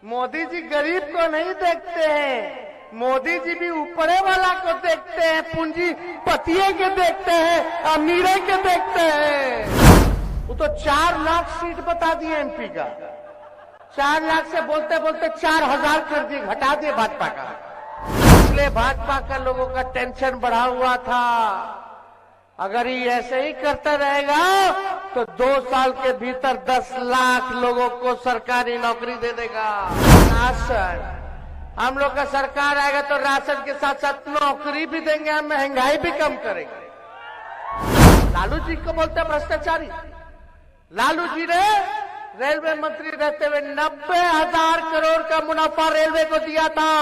मोदी जी गरीब को नहीं देखते हैं, मोदी जी भी ऊपरे वाला को देखते हैं, पूंजीपतिये के देखते हैं, अमीरे के देखते हैं। वो तो 4 लाख सीट बता दिए एमपी का, 4 लाख से बोलते बोलते 4000 कर दिए, घटा दिए भाजपा का। इसलिए भाजपा का लोगों का टेंशन बढ़ा हुआ था। अगर ये ऐसे ही करता रहेगा तो 2 साल के भीतर 10 लाख लोगों को सरकारी नौकरी दे देगा। राशन, हम लोग का सरकार आएगा तो राशन के साथ साथ नौकरी भी देंगे, हम महंगाई भी कम करेंगे। लालू जी को बोलते हैं भ्रष्टाचारी। लालू जी ने रेलवे मंत्री रहते हुए 90,000 करोड़ का मुनाफा रेलवे को दिया था।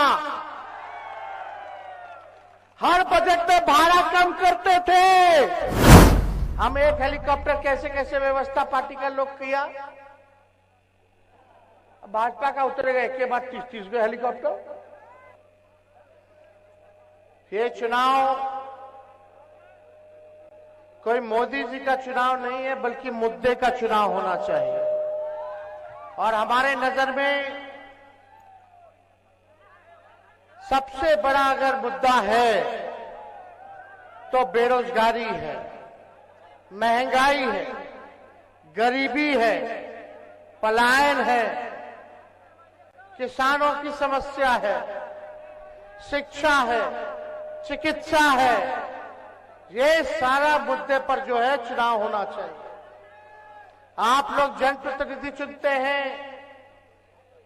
हर बजट में भाड़ा कम करते थे। हम एक हेलीकॉप्टर कैसे कैसे व्यवस्था पार्टी का लोग किया। भाजपा का उतरेगा एक के बाद 30-30 गो हेलीकॉप्टर। ये चुनाव कोई मोदी जी का चुनाव नहीं है, बल्कि मुद्दे का चुनाव होना चाहिए। और हमारे नजर में सबसे बड़ा अगर मुद्दा है तो बेरोजगारी है, महंगाई है, गरीबी है, पलायन है, किसानों की समस्या है, शिक्षा है, चिकित्सा है। ये सारा मुद्दे पर जो है चुनाव होना चाहिए। आप लोग जनप्रतिनिधि चुनते हैं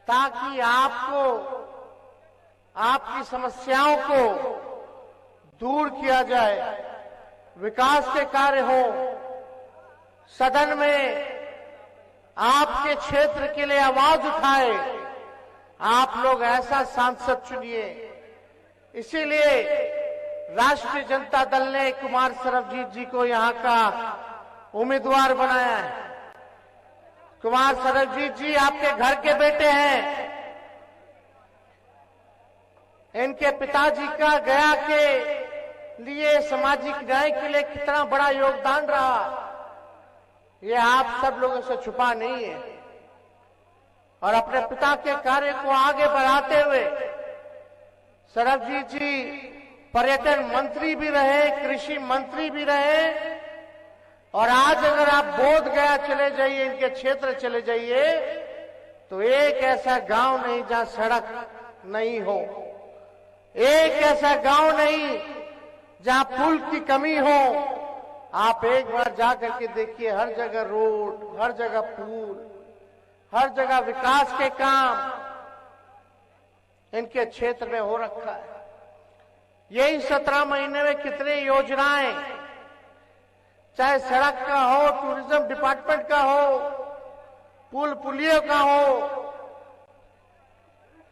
ताकि आपको आपकी समस्याओं को दूर किया जाए, विकास के कार्य हो। सदन में आपके क्षेत्र के लिए आवाज उठाए। आप लोग ऐसा सांसद चुनिए। इसीलिए राष्ट्रीय जनता दल ने कुमार सरबजीत जी को यहां का उम्मीदवार बनाया है। कुमार सरबजीत जी आपके घर के बेटे हैं। इनके पिताजी का गया के लिए सामाजिक न्याय के लिए कितना बड़ा योगदान रहा, ये आप सब लोगों से छुपा नहीं है। और अपने पिता के कार्य को आगे बढ़ाते हुए सरबजीत जी पर्यटन मंत्री भी रहे, कृषि मंत्री भी रहे। और आज अगर आप बोध गया चले जाइए, इनके क्षेत्र चले जाइए, तो एक ऐसा गांव नहीं जहां सड़क नहीं हो, एक ऐसा गांव नहीं जहां पुल की कमी हो। आप एक बार जाकर के देखिए, हर जगह रोड, हर जगह पुल, हर जगह विकास के काम इनके क्षेत्र में हो रखा है। यही 17 महीने में कितनी योजनाएं, चाहे सड़क का हो, टूरिज्म डिपार्टमेंट का हो, पुल पुलियों का हो,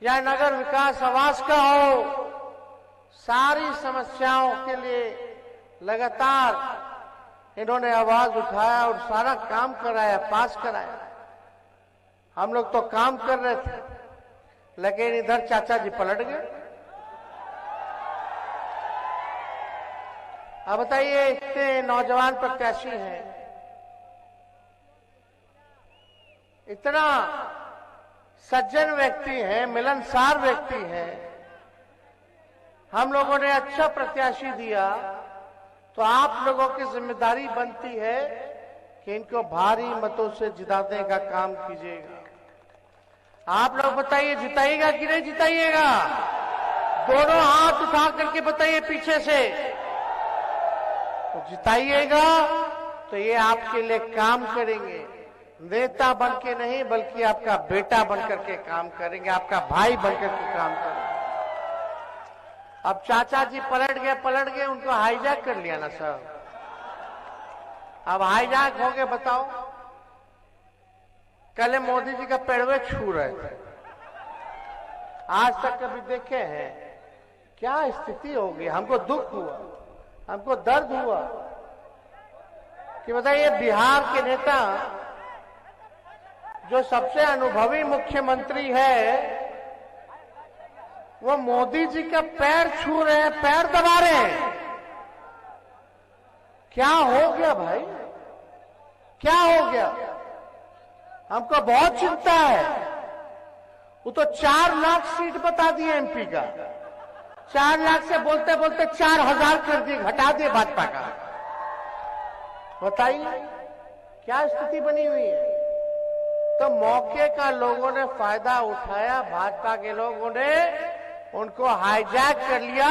या नगर विकास आवास का हो, सारी समस्याओं के लिए लगातार इन्होंने आवाज उठाया और सारा काम कराया, पास कराया। हम लोग तो काम कर रहे थे, लेकिन इधर चाचा जी पलट गए। अब बताइए, इतने नौजवान प्रत्याशी हैं, इतना सज्जन व्यक्ति हैं, मिलनसार व्यक्ति हैं, हम लोगों ने अच्छा प्रत्याशी दिया, तो आप लोगों की जिम्मेदारी बनती है कि इनको भारी मतों से जिताने का काम कीजिएगा। आप लोग बताइए, जिताइएगा कि नहीं जिताइएगा? दोनों हाथ उठा करके बताइए पीछे से। तो जिताइएगा तो ये आपके लिए काम करेंगे, नेता बन के नहीं, बल्कि आपका बेटा बन करके काम करेंगे, आपका भाई बन करके काम करेंगे। अब चाचा जी पलट गए, उनको हाईजैक कर लिया ना सर। अब हाईजैक हो गए, बताओ। कल मोदी जी का पेड़वे छू रहे थे, आज तक कभी देखे हैं? क्या स्थिति हो गई। हमको दुख हुआ, हमको दर्द हुआ कि बताइए, बिहार के नेता जो सबसे अनुभवी मुख्यमंत्री है, वो मोदी जी का पैर छू रहे हैं, पैर दबा रहे हैं। क्या हो गया भाई, क्या हो गया? हमको बहुत चिंता है। वो तो 4 लाख सीट बता दिए एमपी का। 4 लाख से बोलते बोलते 4000 कर दिए, घटा दिए भाजपा का। बताइए क्या स्थिति बनी हुई है। तो मौके का लोगों ने फायदा उठाया, भाजपा के लोगों ने उनको हाईजैक कर लिया,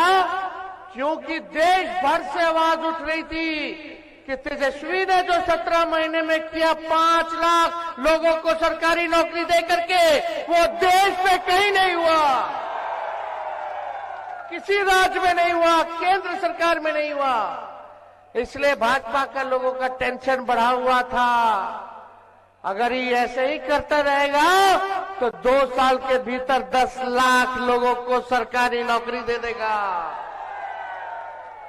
क्योंकि देश भर से आवाज उठ रही थी कि तेजस्वी ने जो 17 महीने में किया 5 लाख लोगों को सरकारी नौकरी दे करके, वो देश में कहीं नहीं हुआ, किसी राज्य में नहीं हुआ, केंद्र सरकार में नहीं हुआ। इसलिए भाजपा का लोगों का टेंशन बढ़ा हुआ था। अगर ये ऐसे ही करता रहेगा तो 2 साल के भीतर 10 लाख लोगों को सरकारी नौकरी दे देगा।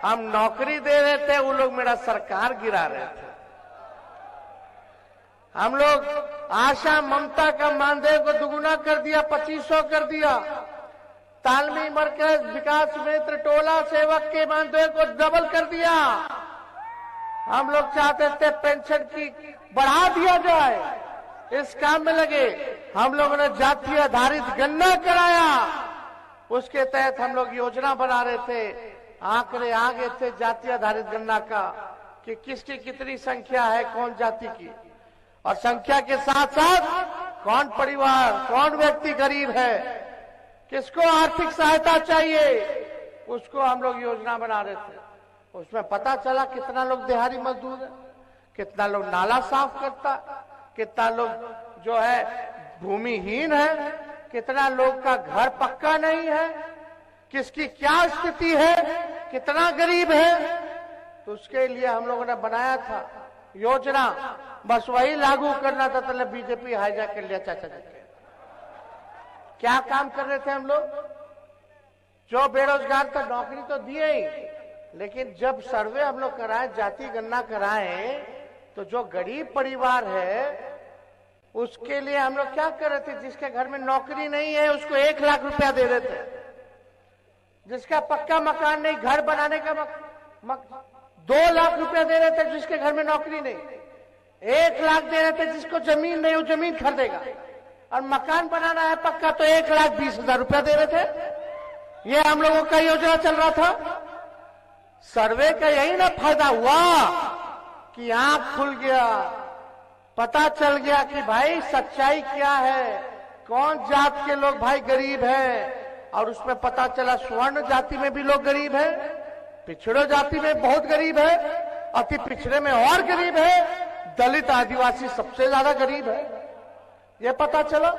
हम नौकरी दे रहे थे, वो लोग मेरा सरकार गिरा रहे थे। हम लोग आशा ममता का मानदेय को दुगुना कर दिया, 2500 कर दिया। तालमी मरकज विकास मित्र टोला सेवक के मानदेय को डबल कर दिया। हम लोग चाहते थे पेंशन की बढ़ा दिया जाए, इस काम में लगे। हम लोगों ने जाति आधारित गणना कराया, उसके तहत हम लोग योजना बना रहे थे। आंकड़े आगे थे जाति आधारित गणना का कि किसकी कितनी संख्या है, कौन जाति की, और संख्या के साथ साथ कौन परिवार, कौन व्यक्ति गरीब है, किसको आर्थिक सहायता चाहिए, उसको हम लोग योजना बना रहे थे। उसमें पता चला कितना लोग दिहाड़ी मजदूर है, कितना लोग नाला साफ करता, कितना लोग जो है भूमिहीन है, कितना लोग का घर पक्का नहीं है, किसकी क्या स्थिति है, कितना गरीब है। तो उसके लिए हम लोगों ने बनाया था योजना, बस वही लागू करना था। तो बीजेपी हाईजैक कर लिया चाचा जी के। क्या काम कर रहे थे हम लोग? जो बेरोजगार था नौकरी तो दिए ही, लेकिन जब सर्वे हम लोग कराए, जाति गणना कराए, तो जो गरीब परिवार है उसके लिए हम लोग क्या कर रहे थे, जिसके घर में नौकरी नहीं है उसको 1 लाख रुपया दे रहे थे। जिसका पक्का मकान नहीं, घर बनाने का 2 लाख रुपया दे रहे थे जिसके घर में नौकरी नहीं। 1 लाख दे रहे थे जिसको जमीन नहीं, वो जमीन खरीदेगा। और मकान बनाना है पक्का तो 1,20,000 रुपया दे रहे थे। ये हम लोगों का योजना चल रहा था। सर्वे का यही ना फायदा हुआ कि आंख खुल गया, पता चल गया कि भाई सच्चाई क्या है, कौन जात के लोग भाई गरीब है। और उसमें पता चला स्वर्ण जाति में भी लोग गरीब है, पिछड़ो जाति में बहुत गरीब है, अति पिछड़े में और गरीब है, दलित आदिवासी सबसे ज्यादा गरीब है, ये पता चला।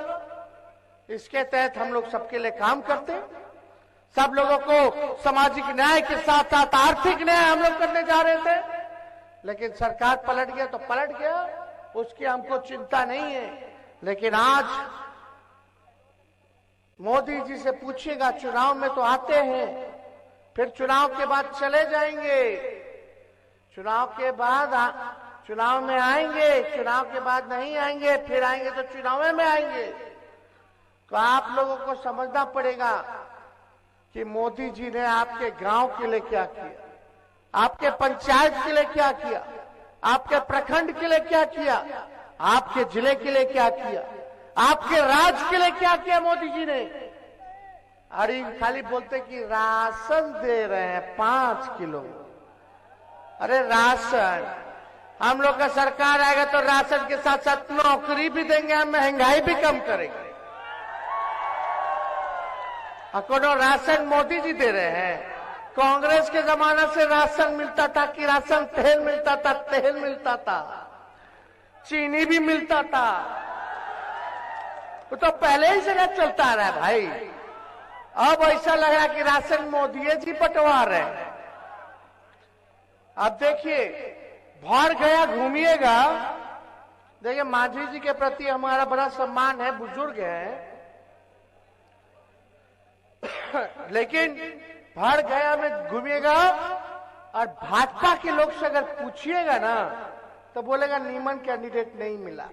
इसके तहत हम लोग सबके लिए काम करते हैं। सब लोगों को सामाजिक न्याय के साथ साथ आर्थिक न्याय हम लोग करने जा रहे थे, लेकिन सरकार पलट गया तो पलट गया, उसकी हमको चिंता नहीं है। लेकिन आज मोदी जी से पूछिएगा, चुनाव में तो आते हैं, फिर चुनाव के बाद चले जाएंगे, चुनाव के बाद चुनाव में आएंगे, चुनाव के बाद नहीं आएंगे, फिर आएंगे तो चुनाव में आएंगे। तो आप लोगों को समझना पड़ेगा कि मोदी जी ने आपके गांव के लिए क्या किया, आपके पंचायत के लिए क्या किया, आपके प्रखंड के लिए क्या किया, आपके जिले के लिए क्या किया, आपके राज्य के लिए क्या किया मोदी जी ने। अरे खाली बोलते कि राशन दे रहे हैं 5 किलो। अरे राशन, हम लोग का सरकार आएगा तो राशन के साथ साथ नौकरी भी देंगे, हम महंगाई भी कम करेंगे। कोनो राशन मोदी जी दे रहे हैं। कांग्रेस के जमाने से राशन मिलता था कि राशन तेल मिलता था, तेल मिलता था, चीनी भी मिलता था, वो तो पहले ही से चलता आ रहा है भाई। अब ऐसा लग रहा है कि राशन मोदी जी बंटवा रहे हैं। अब देखिए, भर गया घूमिएगा, देखिए मांझी जी के प्रति हमारा बड़ा सम्मान है, बुजुर्ग है, लेकिन भर गया में घूमिएगा और भाजपा के लोग से अगर पूछिएगा ना तो बोलेगा नीमन कैंडिडेट नहीं मिला,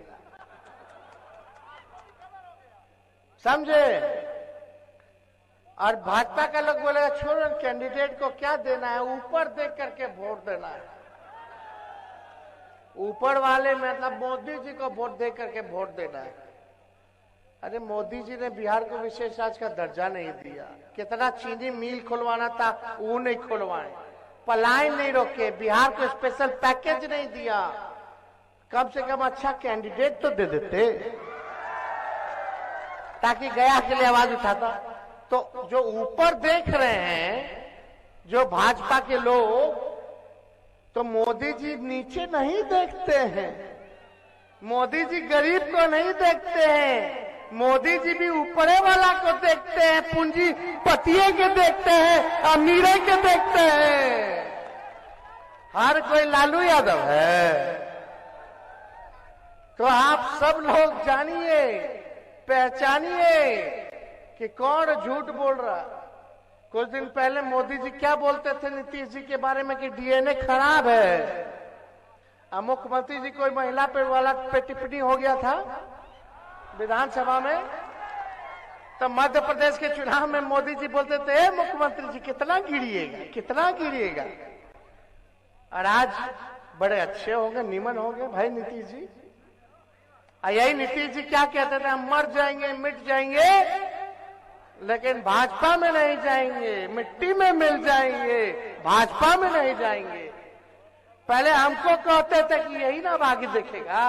समझे। और भाजपा का लोग बोलेगा छोड़ो, कैंडिडेट को क्या देना है, ऊपर देख करके वोट देना है। ऊपर वाले मतलब मोदी जी को वोट दे करके वोट देना है। अरे मोदी जी ने बिहार को विशेष राज्य का दर्जा नहीं दिया। कितना चीनी मिल खुलवाना था वो नहीं खुलवाए, पलायन नहीं रोके, बिहार को स्पेशल पैकेज नहीं दिया। कम से कम अच्छा कैंडिडेट तो दे देते ताकि गया के लिए आवाज उठाता। तो जो ऊपर देख रहे हैं जो भाजपा के लोग, तो मोदी जी नीचे नहीं देखते हैं, मोदी जी गरीब को नहीं देखते हैं, मोदी जी भी ऊपरे वाला को देखते हैं, पूंजीपतियों के देखते हैं, अमीरे के देखते हैं। हर कोई लालू यादव है। तो आप सब लोग जानिए, पहचानिए कि कौन झूठ बोल रहा। कुछ दिन पहले मोदी जी क्या बोलते थे नीतीश जी के बारे में कि डीएनए खराब है। अब मुख्यमंत्री जी कोई महिला पे वाला पे टिप्पणी हो गया था विधानसभा में, तो मध्य प्रदेश के चुनाव में मोदी जी बोलते थे मुख्यमंत्री जी कितना गिरिएगा, कितना गिरिएगा। और आज बड़े अच्छे हो गए, निमन हो गए भाई नीतीश जी। यही नीतीश जी क्या कहते थे, हम मर जाएंगे, मिट जाएंगे, लेकिन भाजपा में नहीं जाएंगे, मिट्टी में मिल जाएंगे, भाजपा में नहीं जाएंगे। पहले हमको कहते थे कि यही ना आगे देखेगा,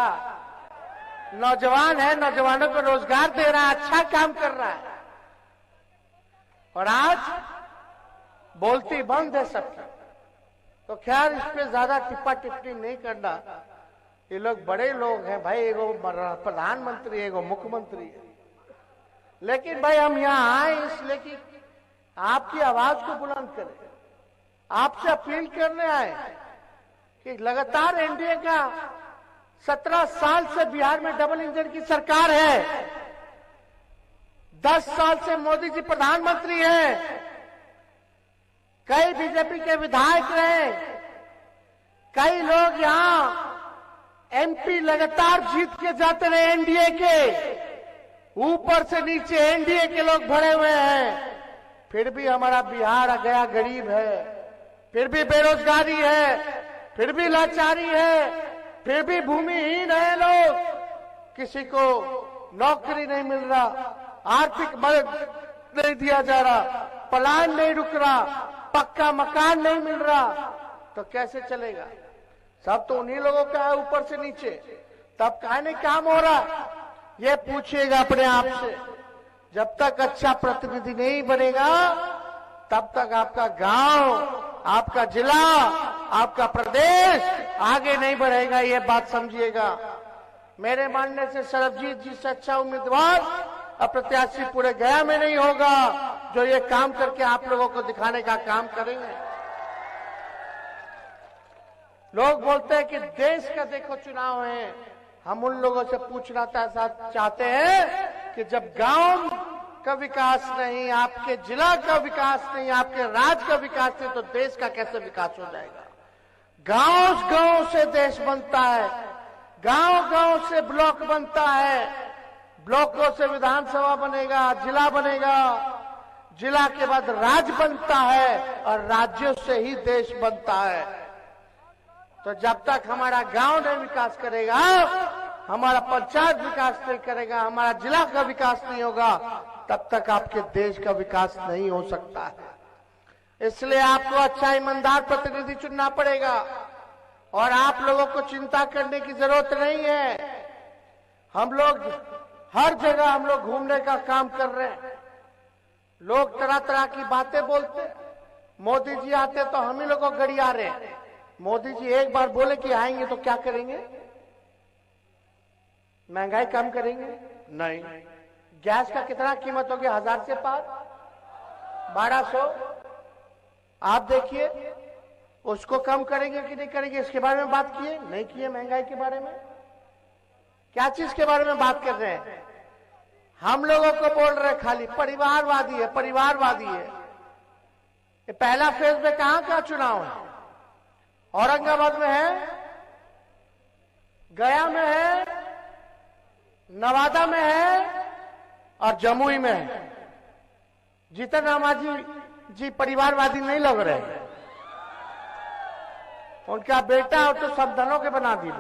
नौजवान है, नौजवानों को रोजगार दे रहा है, अच्छा काम कर रहा है। और आज बोलती बंद है सबकी। तो खैर इस पे ज्यादा टिप्पा टिप्पणी नहीं करना। ये लोग बड़े लोग हैं भाई, एगो प्रधानमंत्री, एगो मुख्यमंत्री है। लेकिन भाई हम यहाँ आए इसलिए कि आपकी आवाज को बुलंद करें, आपसे अपील करने आए कि लगातार एनडीए का 17 साल से बिहार में डबल इंजन की सरकार है, 10 साल से मोदी जी प्रधानमंत्री हैं, कई बीजेपी के विधायक रहे, कई लोग यहां एमपी लगातार जीत के जाते रहे एनडीए के, ऊपर से नीचे एनडीए के लोग भरे हुए हैं। फिर भी हमारा बिहार गया गरीब है, फिर भी बेरोजगारी है, फिर भी लाचारी है, फिर भी भूमिहीन है लोग, किसी को नौकरी नहीं मिल रहा, आर्थिक मदद नहीं दिया जा रहा, पलायन नहीं रुक रहा, पक्का मकान नहीं मिल रहा। तो कैसे चलेगा? सब तो उन्हीं लोगों का है ऊपर से नीचे, तब काहे नहीं काम हो रहा? ये पूछिएगा अपने आप से। जब तक अच्छा प्रतिनिधि नहीं बनेगा तब तक आपका गांव, आपका जिला, आपका प्रदेश आगे नहीं बढ़ेगा, ये बात समझिएगा। मेरे मानने से सरबजीत जी से अच्छा उम्मीदवार और प्रत्याशी पूरे गया में नहीं होगा जो ये काम करके आप लोगों को दिखाने का काम करेंगे। लोग बोलते हैं कि देश का देखो चुनाव है, हम उन लोगों से पूछना चाहते हैं कि जब गांव का विकास नहीं, आपके जिला का विकास नहीं, आपके राज्य का विकास नहीं, तो देश का कैसे विकास हो जाएगा? गांव गांव से देश बनता है, गांव गांव से ब्लॉक बनता है, ब्लॉकों से विधानसभा बनेगा, जिला बनेगा, जिला के बाद राज्य बनता है और राज्यों से ही देश बनता है। तो जब तक हमारा गांव नहीं विकास करेगा, हमारा पंचायत विकास नहीं करेगा, हमारा जिला का विकास नहीं होगा, तब तक आपके देश का विकास नहीं हो सकता है। इसलिए आपको अच्छा ईमानदार प्रतिनिधि चुनना पड़ेगा और आप लोगों को चिंता करने की जरूरत नहीं है। हम लोग हर जगह हम लोग घूमने का काम कर रहे हैं। लोग तरह तरह की बातें बोलते, मोदी जी आते तो हम ही लोगों को गड़िया रहे हैं। मोदी जी एक बार बोले कि आएंगे तो क्या करेंगे? महंगाई कम करेंगे? नहीं। गैस का कितना कीमत हो गया? 1000 से पार, 1200। आप देखिए उसको कम करेंगे कि नहीं करेंगे, इसके बारे में बात किए? नहीं किए। महंगाई के बारे में क्या चीज के बारे में बात कर रहे हैं? हम लोगों को बोल रहे खाली परिवारवादी है, परिवारवादी है। ये पहला फेज में कहां का चुनाव है? औरंगाबाद में है, गया में है, नवादा में है और जमुई में है। जीतन राम मांझी जी परिवारवादी नहीं लग रहे, उनका बेटा और तो सब दलों के बना दिए।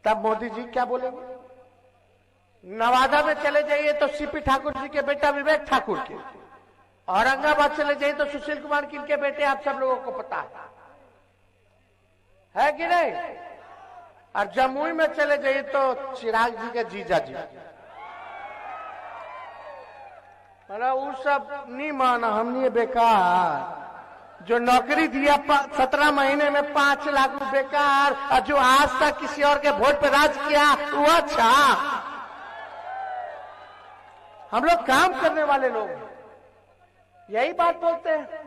तब मोदी जी क्या बोलेंगे? नवादा में चले जाइए तो सीपी ठाकुर जी के बेटा विवेक ठाकुर के, औरंगाबाद चले जाइए तो सुशील कुमार किनके बेटे आप सब लोगों को पता है कि नहीं? और जमुई में चले जाइए तो चिराग जी के जीजा जी। मतलब वो सब नहीं माना, हमने बेकार जो नौकरी दिया 17 महीने में 5 लाख रुपए बेकार, और जो आज तक किसी और के वोट पे राज किया वो अच्छा। हम लोग काम करने वाले लोग यही बात बोलते हैं।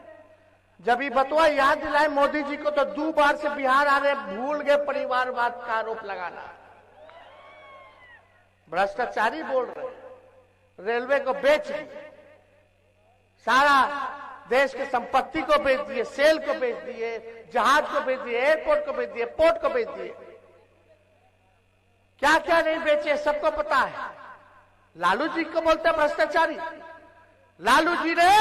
जब ये बतवा याद दिलाए मोदी जी को तो 2 बार से बिहार आ रहे, भूल गए परिवारवाद का आरोप लगाना। भ्रष्टाचारी बोल रहे, रेलवे को बेच दिए, सारा देश के संपत्ति को बेच दिए, सेल को बेच दिए, जहाज को बेच दिए, एयरपोर्ट को बेच दिए, पोर्ट को बेच दिए। क्या क्या नहीं बेचे सबको पता है। लालू जी को बोलते हैं भ्रष्टाचारी। लालू जी ने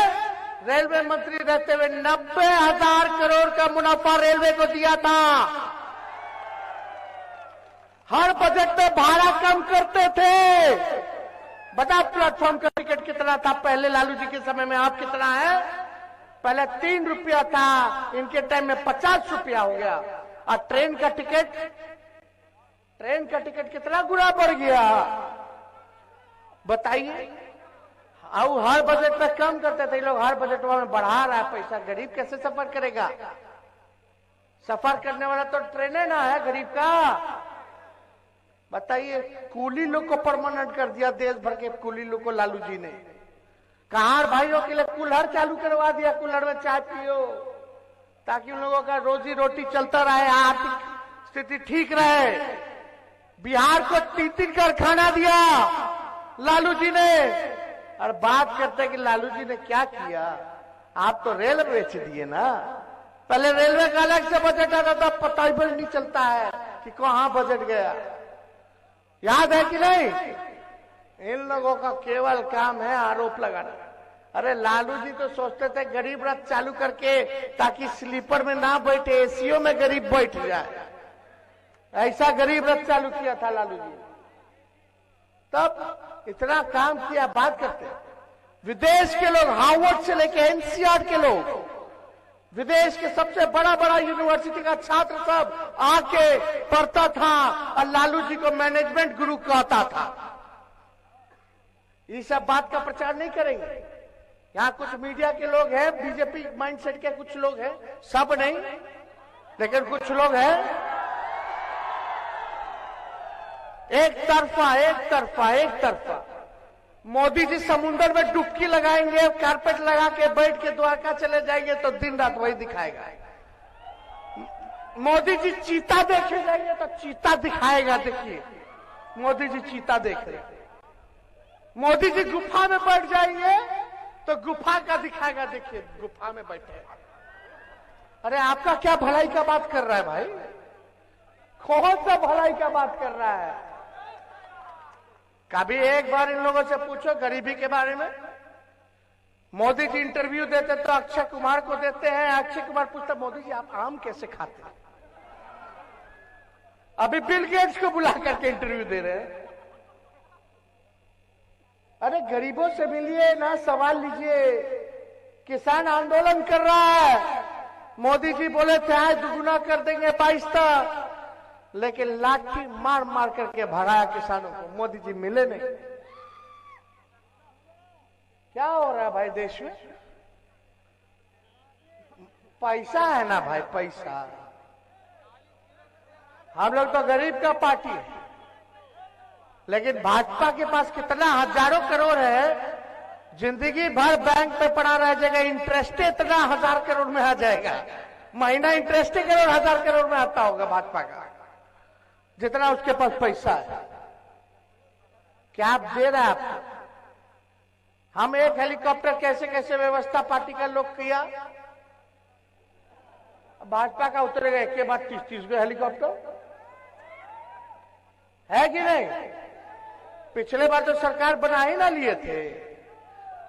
रेलवे मंत्री रहते हुए 90,000 करोड़ का मुनाफा रेलवे को दिया था। हर बजट में भाड़ा कम करते थे। बता प्लेटफॉर्म का टिकट कितना था पहले लालू जी के समय में, आप कितना है? पहले 3 रुपया था, इनके टाइम में 50 रुपया हो गया। और ट्रेन का टिकट कितना गुना बढ़ गया बताइए। और हर बजट में कम करते थे लोग, हर बजट में बढ़ा रहा है पैसा। गरीब कैसे सफर करेगा? सफर करने वाला तो ट्रेन है ना है गरीब का। बताइए, कूली लोग को परमानेंट कर दिया, देश भर के कूली लोग को लालू जी ने। कहार भाइयों के लिए कुल्हड़ चालू करवा दिया, कुल्हड़ में चाय पियो ताकि उन लोगों का रोजी रोटी चलता रहे, आर्थिक स्थिति ठीक रहे। बिहार को 3 कारखाना दिया लालू जी ने। और बात करते हैं कि लालू जी ने क्या किया। आप तो रेल बेच दिए ना। पहले रेलवे का अलग से बजट आता था, पता ही नहीं चलता है कि कहां बजट गया। याद है कि नहीं? इन लोगों का केवल काम है आरोप लगाना। अरे लालू जी तो सोचते थे गरीब रथ चालू करके ताकि स्लीपर में ना बैठे, एसीओ में गरीब बैठ जाए। ऐसा गरीब रथ चालू किया था लालू जी। तब इतना काम किया। बात करते हैं विदेश के लोग, हार्वर्ड से लेके एनसीआर के लोग, विदेश के सबसे बड़ा बड़ा यूनिवर्सिटी का छात्र सब आके पढ़ता था और लालू जी को मैनेजमेंट गुरु कहता था। ये सब बात का प्रचार नहीं करेंगे। यहाँ कुछ मीडिया के लोग हैं, बीजेपी माइंडसेट के कुछ लोग हैं, सब नहीं लेकिन कुछ लोग हैं। एक तरफा मोदी जी समुद्र में डुबकी लगाएंगे, कारपेट लगा के बैठ के द्वारका चले जाएंगे तो दिन रात वही दिखाएगा। मोदी जी चीता देखे जाएंगे तो चीता दिखाएगा। देखिए मोदी जी चीता देख रहे। मोदी जी गुफा में बैठ जाएंगे तो गुफा का दिखाएगा। देखिए गुफा में बैठे। अरे आपका क्या भलाई का बात कर रहा है भाई? कौन सा भलाई का बात कर रहा है? कभी एक बार इन लोगों से पूछो गरीबी के बारे में। मोदी जी इंटरव्यू देते तो अक्षय कुमार को देते हैं। अक्षय कुमार पूछता मोदी जी आप आम कैसे खाते हैं? अभी बिल गेट्स को बुला करके इंटरव्यू दे रहे हैं। अरे गरीबों से मिलिए ना, सवाल लीजिए। किसान आंदोलन कर रहा है, मोदी जी बोले थे आज दुगुना कर देंगे 22 तक, लेकिन लाठी मार मार करके भगाया किसानों को। मोदी जी मिले नहीं। क्या हो रहा है भाई देश में? पैसा है ना भाई, पैसा। हम लोग तो गरीब का पार्टी है, लेकिन भाजपा के पास कितना हजारों करोड़ है, जिंदगी भर बैंक में पड़ा रह जाएगा। इंटरेस्ट इतना 1000 करोड़ में आ जाएगा। महीना इंटरेस्ट करोड़ 1000 करोड़ में आता होगा भाजपा का, जितना उसके पास पैसा है। क्या आप दे रहे हैं आपको? हम एक हेलीकॉप्टर कैसे कैसे व्यवस्था पार्टी का लोग किया। भाजपा का उतरेगा एक के बाद 30-30 गो हेलीकॉप्टर है कि नहीं? पिछले बार तो सरकार बना ही ना लिए थे।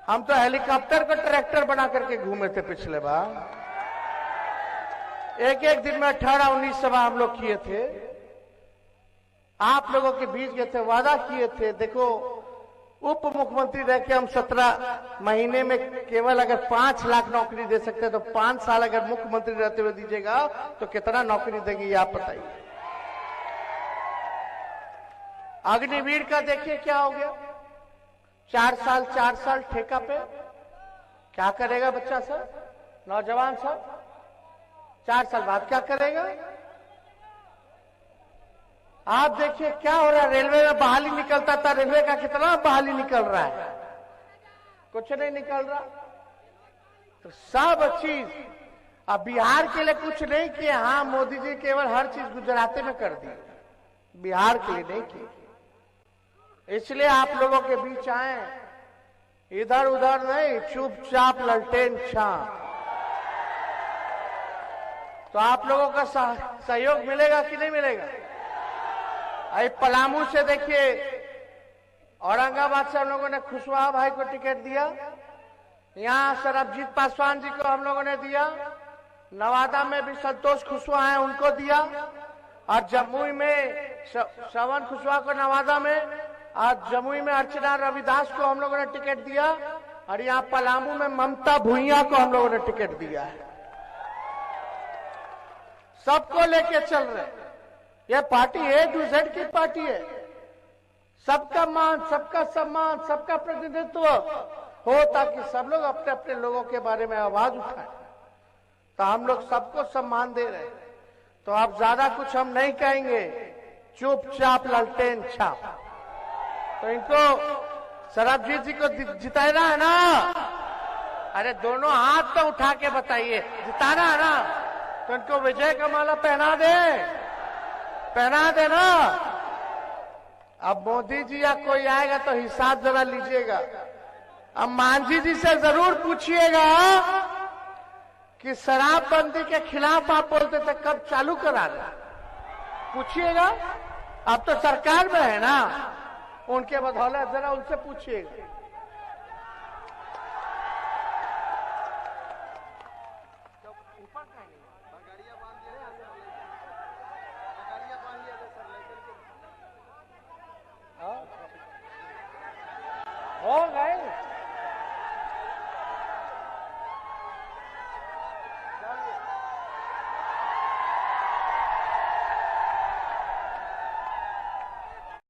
हम तो हेलीकॉप्टर को ट्रैक्टर बना करके घूमे थे पिछले बार। एक दिन में 18-19 सभा हम लोग किए थे। आप लोगों के बीच गए थे, वादा किए थे। देखो उप मुख्यमंत्री रह के हम 17 महीने में केवल अगर 5 लाख नौकरी दे सकते हैं, तो 5 साल अगर मुख्यमंत्री रहते हुए दीजिएगा तो कितना नौकरी देगी आप बताइए। अग्निवीर का देखिए क्या हो गया, 4 साल ठेका पे। क्या करेगा बच्चा सब, नौजवान सब 4 साल बाद क्या करेगा। आप देखिए क्या हो रहा है, रेलवे में बहाली निकलता था, रेलवे का कितना बहाली निकल रहा है, कुछ नहीं निकल रहा। तो सब चीज अब बिहार के लिए कुछ नहीं किए। हाँ, मोदी जी केवल हर चीज गुजराती में कर दी, बिहार के लिए नहीं की। इसलिए आप लोगों के बीच आए, इधर उधर नहीं, चुपचाप ललटेन छाप। तो आप लोगों का सहयोग मिलेगा कि नहीं मिलेगा। अरे पलामू से देखिए, औरंगाबाद से हम लोगों ने खुशवाहा भाई को टिकट दिया, यहाँ सरबजीत पासवान जी को हम लोगों ने दिया, नवादा में भी संतोष खुशवाहा है उनको दिया, और जमुई में श्रवण खुशवाहा को नवादा में, और जमुई में अर्चना रविदास को हम लोगों ने टिकट दिया, और यहाँ पलामू में ममता भुइया को हम लोगों ने टिकट दिया है। सबको लेके चल रहे। यह पार्टी A to Z की पार्टी है। सबका मान, सबका सम्मान, सबका प्रतिनिधित्व हो, ताकि सब लोग अपने अपने लोगों के बारे में आवाज उठाएं। तो हम लोग सबको सम्मान दे रहे हैं। तो अब ज्यादा कुछ हम नहीं कहेंगे, चुपचाप ललटेन छाप। तो इनको सरबजीत जी को जिताना है ना। अरे दोनों हाथ तो उठा के बताइए, जिताना है ना। तो इनको विजय का माला पहना देना। अब मोदी जी या कोई आएगा तो हिसाब जरा लीजिएगा। अब मांझी जी से जरूर पूछिएगा कि शराबबंदी के खिलाफ आप बोलते थे, कब चालू करा रहे, पूछिएगा। अब तो सरकार में है ना, उनके बदौलत जरा उनसे पूछिएगा। हो गए।